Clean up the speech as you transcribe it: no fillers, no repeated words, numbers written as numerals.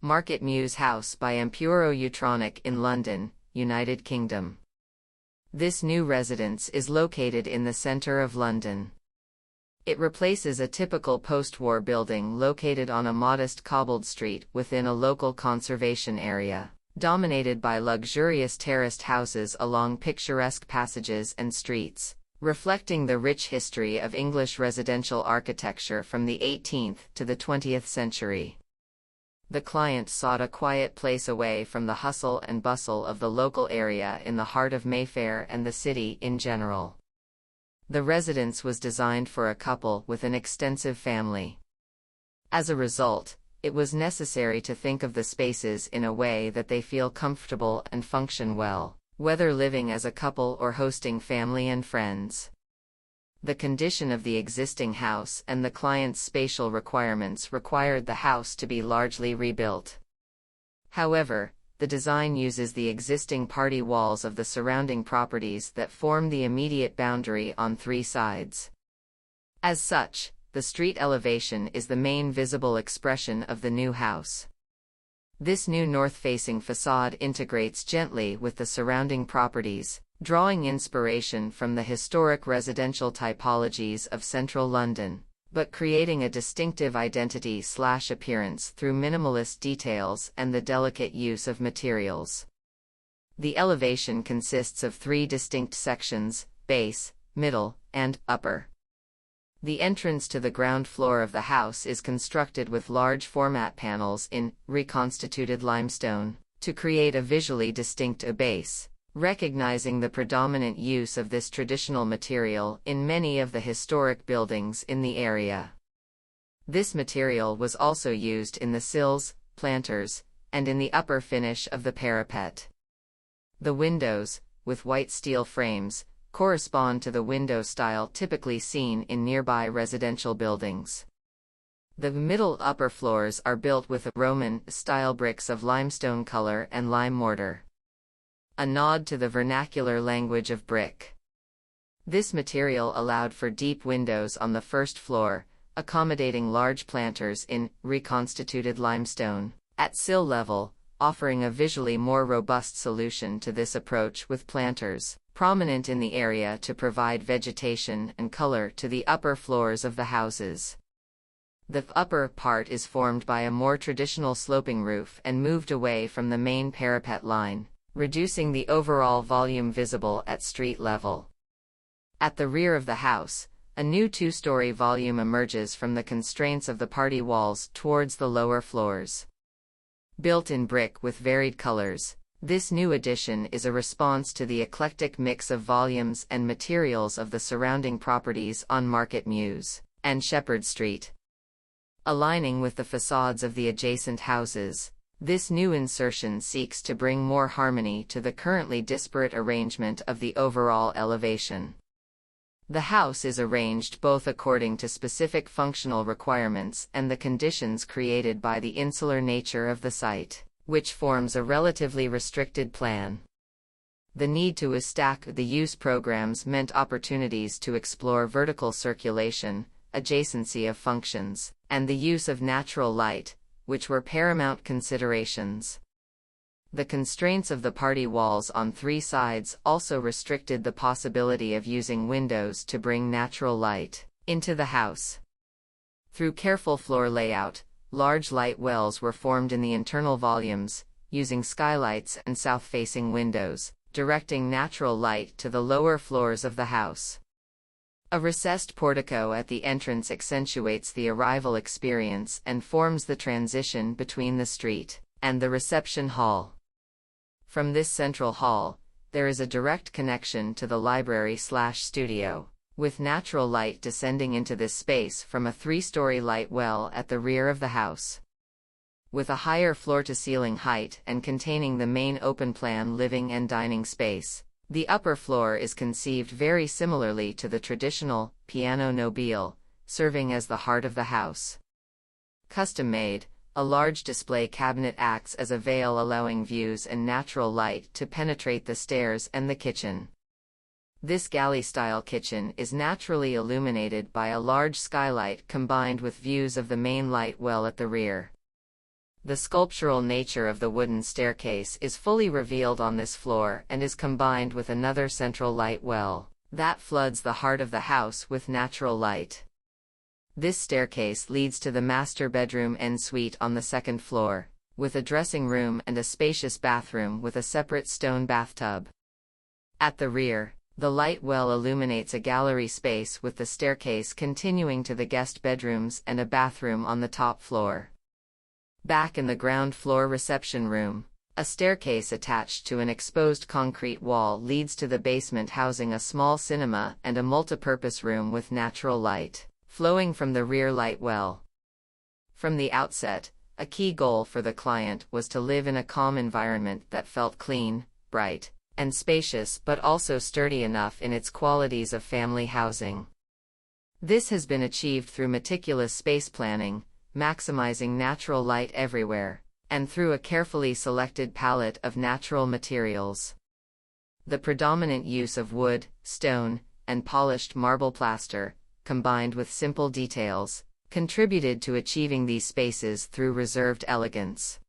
Market Mews House by Ampuero Yutronic in London, United Kingdom. This new residence is located in the centre of London. It replaces a typical post-war building located on a modest cobbled street within a local conservation area, dominated by luxurious terraced houses along picturesque passages and streets, reflecting the rich history of English residential architecture from the 18th to the 20th century. The client sought a quiet place away from the hustle and bustle of the local area in the heart of Mayfair and the city in general. The residence was designed for a couple with an extensive family. As a result, it was necessary to think of the spaces in a way that they feel comfortable and function well, whether living as a couple or hosting family and friends. The condition of the existing house and the client's spatial requirements required the house to be largely rebuilt. However, the design uses the existing party walls of the surrounding properties that form the immediate boundary on three sides. As such, the street elevation is the main visible expression of the new house. This new north-facing facade integrates gently with the surrounding properties, drawing inspiration from the historic residential typologies of central London, but creating a distinctive identity/appearance through minimalist details and the delicate use of materials. The elevation consists of three distinct sections: base, middle, and upper. The entrance to the ground floor of the house is constructed with large format panels in reconstituted limestone, to create a visually distinct base, recognizing the predominant use of this traditional material in many of the historic buildings in the area. This material was also used in the sills, planters, and in the upper finish of the parapet. The windows, with white steel frames, correspond to the window style typically seen in nearby residential buildings. The middle upper floors are built with Roman-style bricks of limestone color and lime mortar, a nod to the vernacular language of brick. This material allowed for deep windows on the first floor, accommodating large planters in reconstituted limestone at sill level, offering a visually more robust solution to this approach with planters prominent in the area to provide vegetation and color to the upper floors of the houses. The upper part is formed by a more traditional sloping roof and moved away from the main parapet line, reducing the overall volume visible at street level. At the rear of the house, a new two-story volume emerges from the constraints of the party walls towards the lower floors. Built in brick with varied colors, this new addition is a response to the eclectic mix of volumes and materials of the surrounding properties on Market Mews and Shepherd Street. Aligning with the facades of the adjacent houses, this new insertion seeks to bring more harmony to the currently disparate arrangement of the overall elevation. The house is arranged both according to specific functional requirements and the conditions created by the insular nature of the site, which forms a relatively restricted plan. The need to stack the use programs meant opportunities to explore vertical circulation, adjacency of functions, and the use of natural light, which were paramount considerations. The constraints of the party walls on three sides also restricted the possibility of using windows to bring natural light into the house. Through careful floor layout, large light wells were formed in the internal volumes, using skylights and south-facing windows, directing natural light to the lower floors of the house. A recessed portico at the entrance accentuates the arrival experience and forms the transition between the street and the reception hall. From this central hall, there is a direct connection to the library/studio, with natural light descending into this space from a three-story light well at the rear of the house. With a higher floor-to-ceiling height and containing the main open-plan living and dining space, the upper floor is conceived very similarly to the traditional piano nobile, serving as the heart of the house. Custom-made, a large display cabinet acts as a veil allowing views and natural light to penetrate the stairs and the kitchen. This galley-style kitchen is naturally illuminated by a large skylight combined with views of the main light well at the rear. The sculptural nature of the wooden staircase is fully revealed on this floor and is combined with another central light well that floods the heart of the house with natural light. This staircase leads to the master bedroom en suite on the second floor, with a dressing room and a spacious bathroom with a separate stone bathtub. At the rear, the light well illuminates a gallery space with the staircase continuing to the guest bedrooms and a bathroom on the top floor. Back in the ground floor reception room, a staircase attached to an exposed concrete wall leads to the basement, housing a small cinema and a multipurpose room with natural light flowing from the rear light well. From the outset, a key goal for the client was to live in a calm environment that felt clean, bright, and spacious, but also sturdy enough in its qualities of family housing. This has been achieved through meticulous space planning, maximizing natural light everywhere, and through a carefully selected palette of natural materials. The predominant use of wood, stone, and polished marble plaster, combined with simple details, contributed to achieving these spaces through reserved elegance.